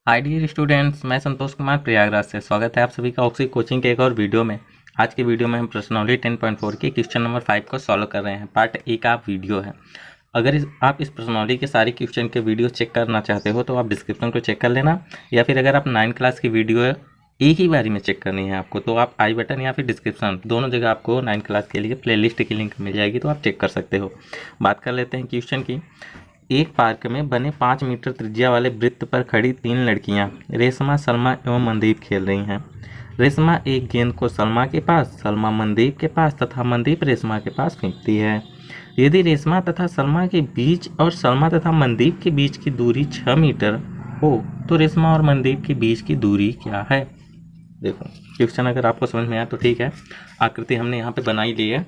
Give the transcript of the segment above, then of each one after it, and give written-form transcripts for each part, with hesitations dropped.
Hi dear students, मैं संतोष कुमार प्रयागराज से स्वागत है आप सभी का ऑक्सी कोचिंग के एक और वीडियो में। आज की वीडियो में हम प्रश्नावली 10.4 के क्वेश्चन नंबर 5 को सॉल्व कर रहे हैं। पार्ट ए का वीडियो है। अगर आप इस प्रश्नावली के सारे क्वेश्चन के वीडियो चेक करना चाहते हो तो आप डिस्क्रिप्शन को चेक कर लेना, या फिर अगर आप 9 क्लास की वीडियो एक ही बारी में चेक करनी है आपको तो आप आई बटन या फिर डिस्क्रिप्शन दोनों जगह आपको 9 क्लास के लिए प्लेलिस्ट की लिंक मिल जाएगी, तो आप चेक कर सकते हो। बात कर लेते हैं क्वेश्चन की। एक पार्क में बने 5 मीटर त्रिज्या वाले वृत्त पर खड़ी 3 लड़कियां रेशमा, सलमा एवं मनदीप खेल रही हैं। रेशमा एक गेंद को सलमा के पास, सलमा मनदीप के पास तथा मनदीप रेशमा के पास फेंकती है। यदि रेशमा तथा सलमा के बीच और सलमा तथा मनदीप के बीच की दूरी 6 मीटर हो तो रेशमा और मनदीप के बीच की दूरी क्या है। देखो क्वेश्चन अगर आपको समझ में आया तो ठीक है। आकृति हमने यहाँ पे बनाई ली है।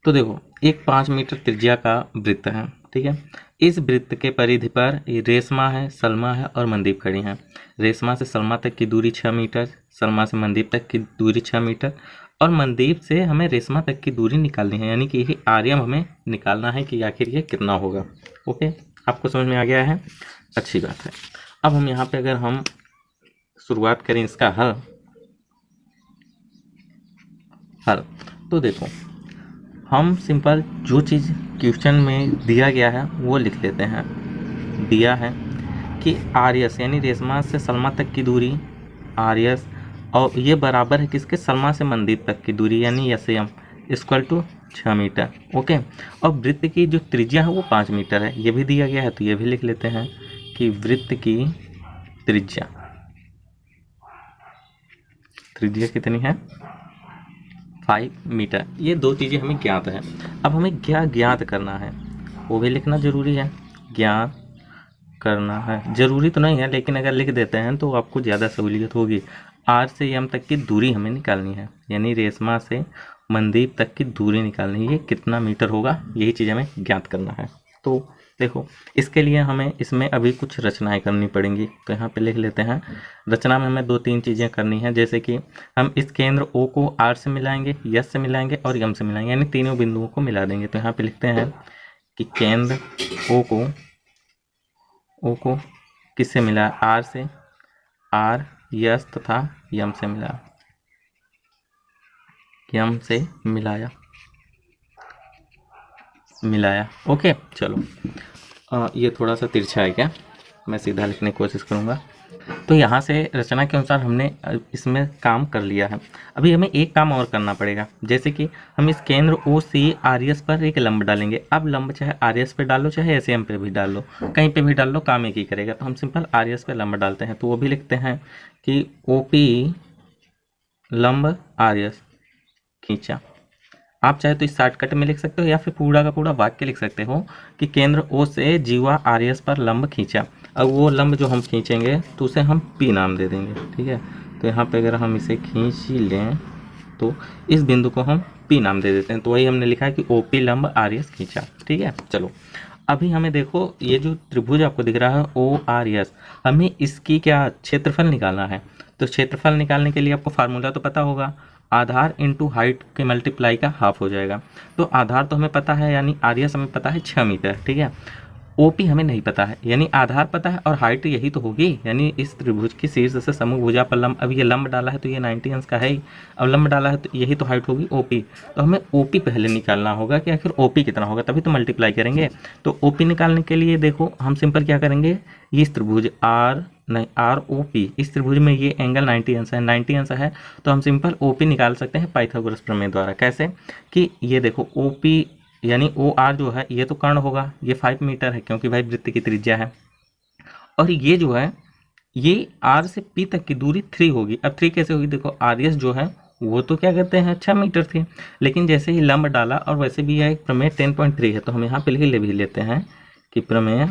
तो देखो एक 5 मीटर त्रिज्या का वृत्त है, ठीक है। इस वृत्त के परिधि पर रेशमा है, सलमा है और मनदीप खड़ी हैं। रेशमा से सलमा तक की दूरी 6 मीटर, सलमा से मनदीप तक की दूरी 6 मीटर और मनदीप से हमें रेशमा तक की दूरी निकालनी है, यानी कि ये आर्यम हमें निकालना है कि आखिर ये कितना होगा। ओके, आपको समझ में आ गया है, अच्छी बात है। अब हम यहाँ पे अगर हम शुरुआत करें इसका हल तो देखो हम सिंपल जो चीज़ क्वेश्चन में दिया गया है वो लिख लेते हैं। दिया है कि आर्यस यानी रेशमा से सलमा तक की दूरी आर्यस और ये बराबर है किसके, सलमा से मनदीप तक की दूरी यानी SM equal to 6 metre. Okay, और वृत्त की जो त्रिज्या है वो 5 मीटर है, ये भी दिया गया है तो ये भी लिख लेते हैं कि वृत्त की त्रिज्या कितनी है, 5 मीटर। ये दो चीज़ें हमें ज्ञात हैं। अब हमें क्या ज्ञात करना है वो भी लिखना ज़रूरी है। ज्ञात करना है ज़रूरी तो नहीं है, लेकिन अगर लिख देते हैं तो आपको ज़्यादा सहूलियत होगी। आर से एम तक की दूरी हमें निकालनी है, यानी रेशमा से मनदीप तक की दूरी निकालनी है। ये कितना मीटर होगा, यही चीज़ हमें ज्ञात करना है। तो देखो इसके लिए हमें इसमें अभी कुछ रचनाएं करनी पड़ेंगी, तो यहाँ पे लिख लेते हैं। रचना में हमें 2-3 चीज़ें करनी है, जैसे कि हम इस केंद्र O को R से मिलाएंगे, S से मिलाएंगे और M से मिलाएंगे, यानी तीनों बिंदुओं को मिला देंगे। तो यहाँ पे लिखते हैं कि केंद्र O को किससे मिला, R से, R, S तथा M से मिला, M से मिलाया। ओके चलो, ये थोड़ा सा तिरछा है क्या, मैं सीधा लिखने की कोशिश करूँगा। तो यहाँ से रचना के अनुसार हमने इसमें काम कर लिया है। अभी हमें एक काम और करना पड़ेगा, जैसे कि हम इस केंद्र ओ सी आर एस पर एक लंब डालेंगे। अब लंब चाहे आर एस पे डालो चाहे एस एम पे भी डाल लो, कहीं पे भी डाल लो, काम एक ही करेगा। तो हम सिंपल आर एस पे लंब डालते हैं, तो वो भी लिखते हैं कि ओ पी लंब आर एस खींचा। आप चाहे तो इस शॉर्टकट में लिख सकते हो या फिर पूरा का पूरा वाक्य लिख सकते हो कि केंद्र ओ से जीवा आर एस पर लंब खींचा। अब वो लंब जो हम खींचेंगे तो उसे हम पी नाम दे देंगे, ठीक है। तो यहाँ पे अगर हम इसे खींच ही लें तो इस बिंदु को हम पी नाम दे देते हैं। तो वही हमने लिखा है कि ओ पी लंब आर एस खींचा, ठीक है। चलो अभी हमें देखो ये जो त्रिभुज आपको दिख रहा है ओ आर एस, हमें इसकी क्या क्षेत्रफल निकालना है। तो क्षेत्रफल निकालने के लिए आपको फार्मूला तो पता होगा, आधार इंटू हाइट के मल्टीप्लाई का हाफ हो जाएगा। तो आधार तो हमें पता है, यानी आर एस हमें पता है 6 मीटर, ठीक है। ओपी हमें नहीं पता है, यानी आधार पता है और हाइट यही तो होगी, यानी इस त्रिभुज की शीर्ष से समूह भुजा पर लंब। अब ये लंब डाला है तो ये 90 अंश का है ही, अब लंब डाला है तो यही तो हाइट होगी ओपी। तो हमें ओपी पहले निकालना होगा कि आखिर ओपी कितना होगा, तभी तो मल्टीप्लाई करेंगे। तो ओपी निकालने के लिए देखो हम सिंपल क्या करेंगे, ये इस त्रिभुज आर ओ पी, इस त्रिभुज में ये एंगल 90 अंश है, 90 अंश है, तो हम सिंपल ओपी निकाल सकते हैं पाइथागोरस प्रमेय द्वारा। कैसे कि ये देखो ओपी यानी ओ आर जो है ये तो कर्ण होगा, ये 5 मीटर है क्योंकि भाई वृत्त की त्रिज्या है, और ये जो है ये आर से पी तक की दूरी 3 होगी। अब 3 कैसे होगी, देखो आर एस जो है वो तो क्या कहते हैं 6 मीटर थी, लेकिन जैसे ही लंब डाला और वैसे भी यह एक प्रमेय 10.3 है, तो हम यहाँ पे लिख भी लेते हैं कि प्रमेय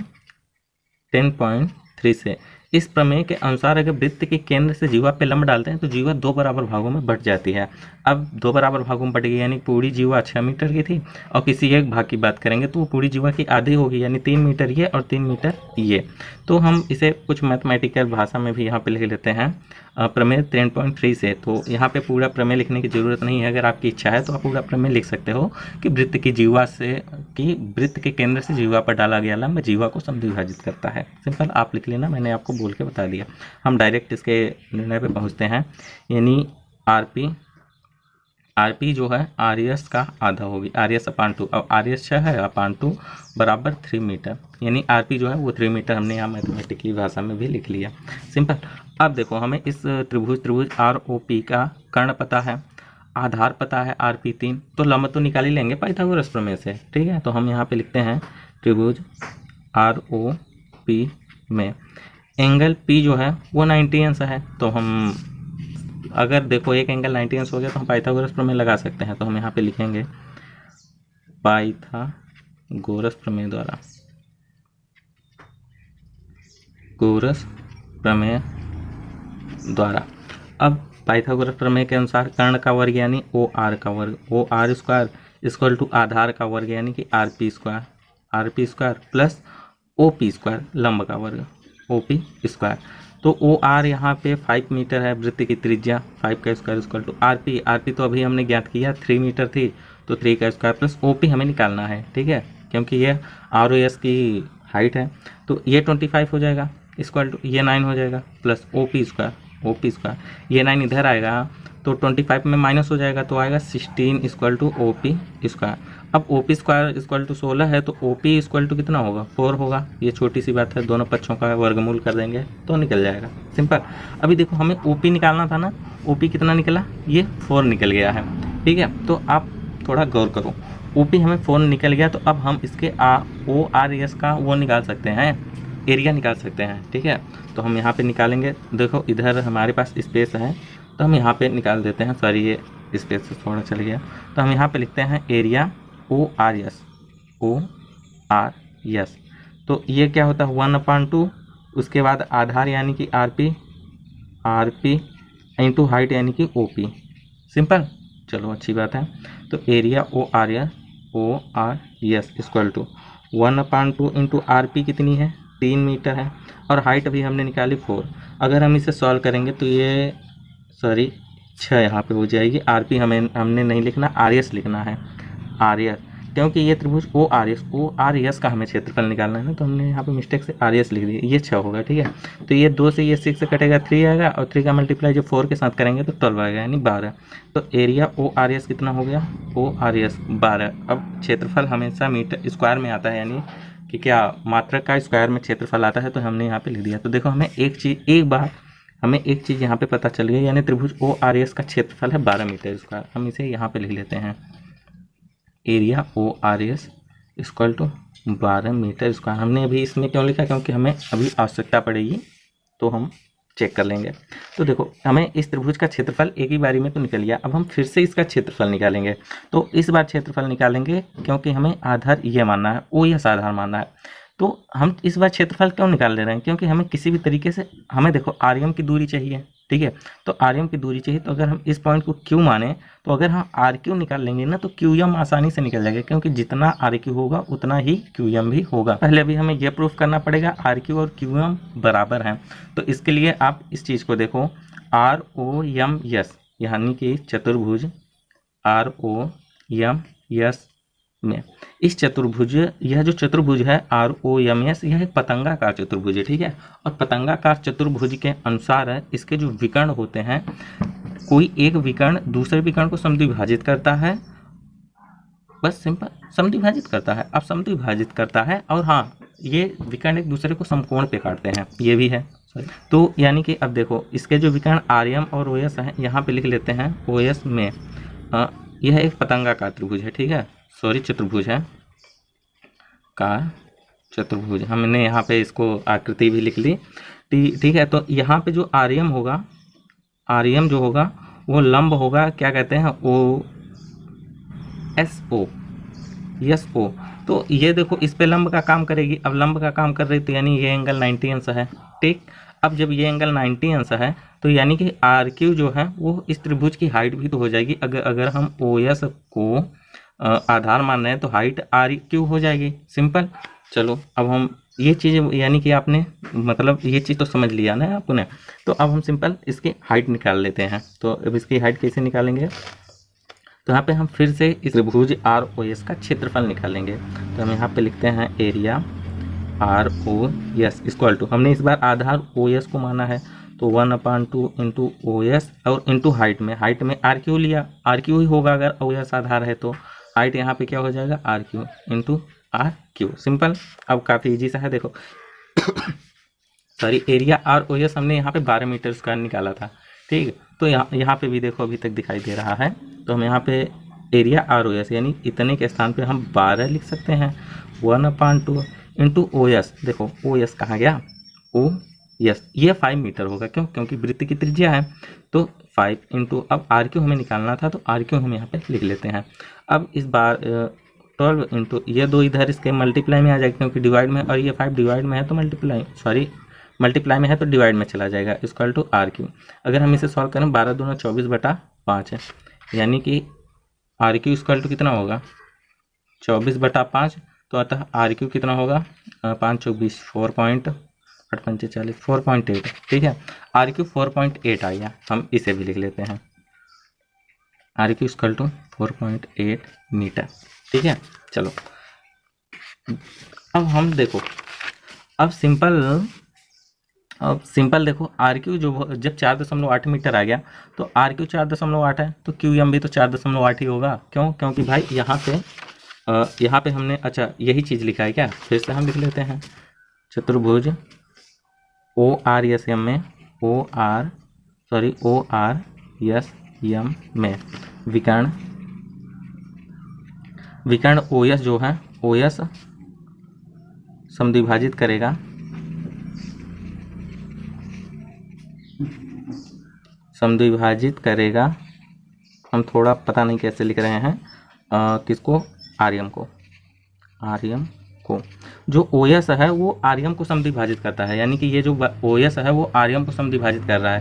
10.3 से इस प्रमेय के अनुसार अगर वृत्त के केंद्र से जीवा पे लंब डालते हैं तो जीवा 2 बराबर भागों में बट जाती है। अब 2 बराबर भागों में बट गई, यानी पूरी जीवा 6 मीटर की थी और किसी एक भाग की बात करेंगे तो वो पूरी जीवा की आधी होगी, यानी 3 मीटर ये और 3 मीटर ये। तो हम इसे कुछ मैथमेटिकल भाषा में भी यहाँ पे लिख लेते हैं प्रमेय 10.3 से। तो यहाँ पे पूरा प्रमेय लिखने की ज़रूरत नहीं है, अगर आपकी इच्छा है तो आप पूरा प्रमेय लिख सकते हो कि वृत्त की जीवा से वृत्त के केंद्र से जीवा पर डाला गया लंब जीवा को समद्विभाजित करता है। सिंपल आप लिख लेना, मैंने आपको बोल के बता दिया। हम डायरेक्ट इसके निर्णय पे पहुंचते हैं, यानी आरपी जो है आर एस का आधा होगी, आर एस अपान 2। अब आर एस 6 है, अपान 2 बराबर 3 मीटर, यानी आरपी जो है वो 3 मीटर हमने यहाँ मैथमेटिकली भाषा में भी लिख लिया, सिंपल। अब देखो हमें इस त्रिभुज आर ओ पी का कर्ण पता है, आधार पता है आर पी 3, तो लंब तो निकाल ही लेंगे पाइथागोरस प्रमेय से, ठीक है। तो हम यहाँ पे लिखते हैं त्रिभुज आर ओ पी में एंगल पी जो है वो 90 अंश है। तो हम अगर देखो एक एंगल 90 अंश हो गया तो हम पाइथागोरस प्रमेय लगा सकते हैं। तो हम यहाँ पे लिखेंगे पाइथागोरस प्रमेय द्वारा, अब पाइथागोरस प्रमेय के अनुसार कर्ण का वर्ग यानी ओ आर का वर्ग, O R square equal to आधार का वर्ग यानी कि R P square plus O P square लंब का वर्ग ओ पी स्क्वायर। तो ओ आर यहाँ पे 5 मीटर है, वृत्त की त्रिज्या 5 का square equal to R P तो अभी हमने ज्ञात किया 3 मीटर थी, तो 3 का स्क्वायर प्लस ओ पी हमें निकालना है, ठीक है, क्योंकि ये आर ओ एस की हाइट है। तो ये 25 हो जाएगा इक्वल टू ये 9 हो जाएगा प्लस ओ पी स्क्वायर, ये 9 इधर आएगा तो 25 में माइनस हो जाएगा तो आएगा 16 equal to O P square. अब O P square equal to 16 है तो ओ पी इक्वल टू कितना होगा 4 होगा, ये छोटी सी बात है, दोनों पक्षों का वर्गमूल कर देंगे तो निकल जाएगा, सिंपल। अभी देखो हमें ओ पी निकालना था ना, ओ पी कितना निकला, ये 4 निकल गया है, ठीक है। तो आप थोड़ा गौर करो, ओ पी हमें 4 निकल गया तो अब हम इसके ओ आर एस का वो निकाल सकते हैं, एरिया निकाल सकते हैं, ठीक है। तो हम यहाँ पे निकालेंगे, देखो इधर हमारे पास स्पेस है तो हम यहाँ पे निकाल देते हैं, सॉरी ये स्पेस से थोड़ा चल गया, तो हम यहाँ पे लिखते हैं एरिया ओ आर एस, तो ये क्या होता है 1/2, उसके बाद आधार यानी कि आर पी इंटू हाइट यानी कि ओ पी, सिंपल, चलो अच्छी बात है। तो area O R S equal to 1/2 into R P कितनी है 3 मीटर है, और हाइट अभी हमने निकाली 4। अगर हम इसे सॉल्व करेंगे तो ये 6 यहाँ पे हो जाएगी, आरपी हमने नहीं लिखना, आर एस लिखना है, आर एस, क्योंकि ये त्रिभुज ओ आर एस का हमें क्षेत्रफल निकालना है ना, तो हमने यहाँ पे मिस्टेक से आर एस लिख दिया, ये 6 होगा, ठीक है। तो ये 2 से ये 6 से कटेगा 3 आएगा, और 3 का मल्टीप्लाई जो 4 के साथ करेंगे तो 12 आएगा, यानी 12। तो एरिया ओ आर एस कितना हो गया, ओ आर एस 12। अब क्षेत्रफल हमेशा मीटर स्क्वायर में आता है, यानी कि क्या मात्रक का स्क्वायर में क्षेत्रफल आता है, तो हमने यहाँ पे लिख दिया। तो देखो हमें हमें एक चीज़ यहाँ पे पता चल गई, यानी त्रिभुज ओ आर एस का क्षेत्रफल है 12 मीटर स्क्वायर। हम इसे यहाँ पे लिख लेते हैं, area O R S equal to 12 metre square. हमने अभी इसमें क्यों लिखा, क्योंकि हमें अभी आवश्यकता पड़ेगी तो हम चेक कर लेंगे। तो देखो हमें इस त्रिभुज का क्षेत्रफल एक ही बारी में तो निकल गया, अब हम फिर से इसका क्षेत्रफल निकालेंगे। तो इस बार क्षेत्रफल निकालेंगे क्योंकि हमें आधार ये मानना है, ओ एस आधार मानना है। तो हम इस बार क्षेत्रफल क्यों निकाल ले रहे हैं, क्योंकि हमें किसी भी तरीके से हमें देखो आर एम की दूरी चाहिए, ठीक है। तो आर एम की दूरी चाहिए, तो अगर हम इस पॉइंट को क्यू माने तो अगर हम आर क्यू निकाल लेंगे ना तो क्यू एम आसानी से निकल जाएगा, क्योंकि जितना आर क्यू होगा उतना ही क्यू एम भी होगा। पहले अभी हमें यह प्रूफ करना पड़ेगा आर क्यू और क्यू एम बराबर हैं। तो इसके लिए आप इस चीज़ को देखो, आर ओ एम एस यानी कि चतुर्भुज आर ओ एम एस में इस चतुर्भुज, यह जो चतुर्भुज है आर ओ एम एस, यह एक पतंगाकार चतुर्भुज है, ठीक है। और पतंगाकार चतुर्भुज के अनुसार इसके जो विकर्ण होते हैं, कोई एक विकर्ण दूसरे विकर्ण को समद्विभाजित करता है, बस सिंपल समद्विभाजित करता है। अब समद्विभाजित करता है और हाँ, ये विकर्ण एक दूसरे को समकोण पे काटते हैं, ये भी है। तो यानी कि अब देखो इसके जो विकर्ण आर एम और ओ एस हैं, यहाँ पे लिख लेते हैं ओ एस में यह एक पतंगाकार त्रिभुज है, ठीक है, सॉरी चतुर्भुज है का चतुर्भुज। हमने यहाँ पे इसको आकृति भी लिख ली, ठीक है। तो यहाँ पे जो आर्यम होगा, आर्यम जो होगा वो लंब होगा, क्या कहते हैं, ओ एस ओ, यस ओ। तो ये देखो इस पे लंब का काम करेगी, अब लंब का काम कर रही तो यानी ये एंगल 90 अंश है, ठीक। अब जब ये एंगल 90 अंश है तो यानी कि आर क्यू जो है वो इस त्रिभुज की हाइट भी तो हो जाएगी। अगर हम ओ एस को आधार मान रहे हैं तो हाइट आर क्यू हो जाएगी, सिंपल। चलो अब हम ये चीज़, यानी कि आपने मतलब ये चीज़ तो समझ लिया ना आपने। तो अब हम सिंपल इसकी हाइट निकाल लेते हैं। तो अब इसकी हाइट कैसे निकालेंगे, तो यहाँ पे हम फिर से इस त्रिभुज आर ओ एस का क्षेत्रफल निकालेंगे। तो हम यहाँ पे लिखते हैं area R O S equal to, हमने इस बार आधार ओ एस को माना है तो 1/2 इंटू ओ एस और इंटू हाइट में आर क्यू लिया, आर क्यू ही होगा अगर ओ एस आधार है तो हाइट यहाँ पे क्या हो जाएगा R Q into R Q, simple. अब काफ़ी इजी सा है देखो sorry area R O S हमने यहाँ पे 12 मीटर स्क्वायर निकाला था, ठीक है। तो यहाँ पे भी देखो अभी तक दिखाई दे रहा है, तो हम यहाँ पे एरिया आर ओ एस यानी इतने के स्थान पे हम 12 लिख सकते हैं। 1/2 इंटू ओ एस, देखो ओ एस कहाँ गया, ओ एस ये 5 मीटर होगा, क्यों, क्योंकि वृत्त की त्रिज्या है। तो 5 इंटू, अब आर क्यू हमें निकालना था तो आर क्यू हम यहाँ पे लिख लेते हैं। अब इस बार 12 इंटू ये 2 इधर इसके मल्टीप्लाई में आ जाएगा क्योंकि डिवाइड में, और ये 5 डिवाइड में है तो मल्टीप्लाई में है तो डिवाइड में चला जाएगा, इक्वल टू आर क्यू। अगर हम इसे सॉल्व करें 12 दूना 24/5 है, यानी कि आर क्यू इक्वल टू कितना होगा 24/5, तो अतः आर क्यू कितना होगा 5 चौक 20, 4.8, ठीक है। आर क्यू 4.8 आ गया, हम इसे भी लिख लेते हैं, R Q equal to 4.8 metre, ठीक है। चलो अब हम देखो, अब सिंपल देखो आर क्यू जब 4.8 मीटर आ गया तो आर क्यू 4.8 है तो क्यू एम भी तो 4.8 ही होगा, क्यों, क्योंकि भाई यहाँ पे हमने अच्छा यही चीज़ लिखा है क्या, फिर से हम लिख लेते हैं। चतुर्भुज ओ आर एस एम में ओ आर एस एम में विकर्ण ओ एस जो है ओ एस समद्विभाजित करेगा, हम थोड़ा पता नहीं कैसे लिख रहे हैं किसको, आर्यम को जो ओ एस है वो आर्यम को समद्विभाजित करता है, यानी कि ये जो ओ एस है वो आर्यम को समद्विभाजित कर रहा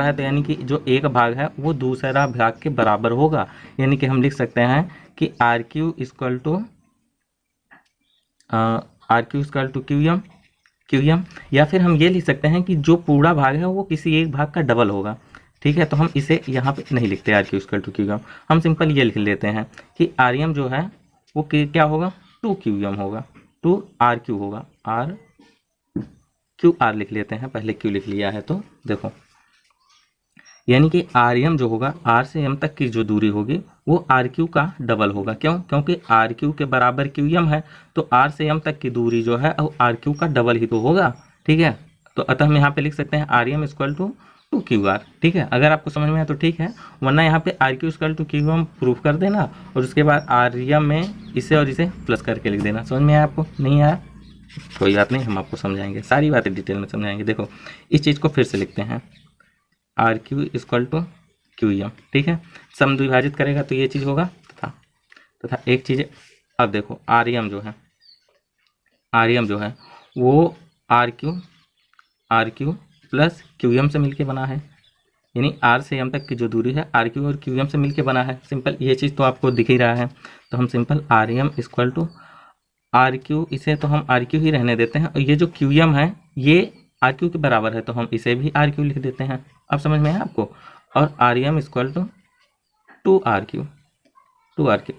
है, तो यानी कि जो एक भाग है वो दूसरा भाग के बराबर होगा, यानी कि हम लिख सकते हैं कि R Q equal to Q M, या फिर हम ये लिख सकते हैं कि जो पूरा भाग है वो किसी एक भाग का डबल होगा, ठीक है। तो हम इसे यहाँ पे नहीं लिखते R Q equal to Q M, हम सिंपल ये लिख लेते हैं कि आर एम जो है वो क्या होगा 2 क्यू एम होगा, 2 आर क्यू होगा, आर क्यू आर लिख लेते हैं, पहले क्यू लिख लिया है तो देखो, यानी कि आर एम जो होगा आर से एम तक की जो दूरी होगी वो आर क्यू का डबल होगा, क्यों, क्योंकि आर क्यू के बराबर क्यू एम है तो आर से एम तक की दूरी जो है वो आर क्यू का डबल ही तो होगा, ठीक है। तो अतः हम यहाँ पे लिख सकते हैं R M equal to 2 Q R, ठीक है। अगर आपको समझ में आया तो ठीक है, वरना यहाँ पे R Q equal to Q M proof कर देना और उसके बाद आर एम में इसे और इसे प्लस करके लिख देना। समझ में आया आपको, नहीं आया कोई बात नहीं, हम आपको समझाएंगे, सारी बातें डिटेल में समझाएंगे। देखो इस चीज़ को फिर से लिखते हैं, R Q equal to Q M, ठीक है, समद्विभाजित करेगा तो ये चीज़ होगा तथा एक चीज़, अब देखो आर एम जो है वो R Q plus Q M से मिलके बना है, यानी आर से एम तक की जो दूरी है आर क्यू और क्यू एम से मिलके बना है, सिंपल ये चीज़ तो आपको दिख ही रहा है। तो हम simple R M equal to R Q, इसे तो हम आर क्यू ही रहने देते हैं, और ये जो क्यू एम है ये आर क्यू के बराबर है तो हम इसे भी आर क्यू लिख देते हैं, अब समझ में है आपको। और R M equal to 2 R Q,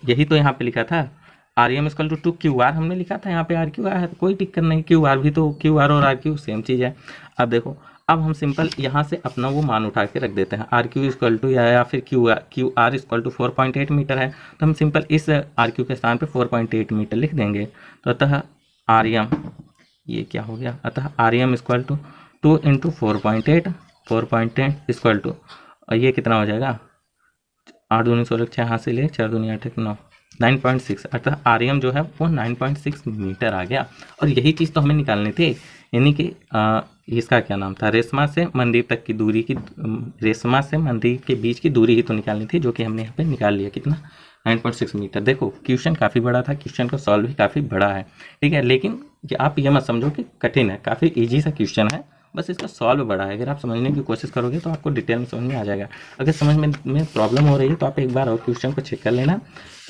यही तो यहाँ पे लिखा था, R M equal to 2 Q R हमने लिखा था, यहाँ पे आर क्यू आया है तो कोई दिक्कत नहीं, क्यू आर भी तो, क्यू आर और आर क्यू सेम चीज़ है। अब देखो अब हम सिंपल यहाँ से अपना वो मान उठा के रख देते हैं, आर क्यू इक्वल टू या फिर Q R equal to 4.8 metre है, तो हम सिंपल इस आर क्यू के स्थान पे 4.8 मीटर लिख देंगे। तो अतः आर एम ये क्या हो गया, अतः R M equal to 2 into 4.8 equal to, ये कितना हो जाएगा 8 दूनी 16 6 हाथ से ले 4 दूनी 8 9 9.6, अर्थात आर एम जो है वो 9.6 मीटर आ गया। और यही चीज़ तो हमें निकालनी थी, यानी कि इसका क्या नाम था, रेशमा से मंदिर तक की दूरी की, रेशमा से मंदिर के बीच की दूरी ही तो निकालनी थी, जो कि हमने यहाँ पे निकाल लिया, कितना 9.6 मीटर। देखो क्वेश्चन काफ़ी बड़ा था, क्वेश्चन का सॉल्व भी काफ़ी बड़ा है, ठीक है, लेकिन आप ये मत समझो कि कठिन है, काफ़ी ईजी सा क्वेश्चन है, बस इसका सॉल्व बड़ा है। अगर आप समझने की कोशिश करोगे तो आपको डिटेल में समझ में आ जाएगा। अगर समझ में प्रॉब्लम हो रही है तो आप एक बार और क्वेश्चन को चेक कर लेना,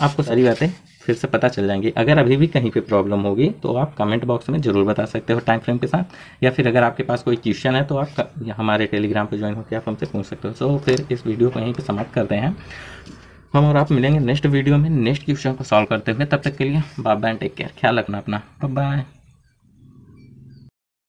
आपको सारी बातें फिर से पता चल जाएंगी। अगर अभी भी कहीं पे प्रॉब्लम होगी तो आप कमेंट बॉक्स में ज़रूर बता सकते हो टाइम फ्रेम के साथ, या फिर अगर आपके पास कोई क्वेश्चन है तो आप हमारे टेलीग्राम पर ज्वाइन होकर आप हमसे पूछ सकते हो। सो फिर इस वीडियो को यहीं पर समाप्त करते हैं, हम और आप मिलेंगे नेक्स्ट वीडियो में नेक्स्ट क्वेश्चन को सॉल्व करते हुए। तब तक के लिए बाय बाय, टेक केयर, ख्याल रखना अपना, बाय बाय।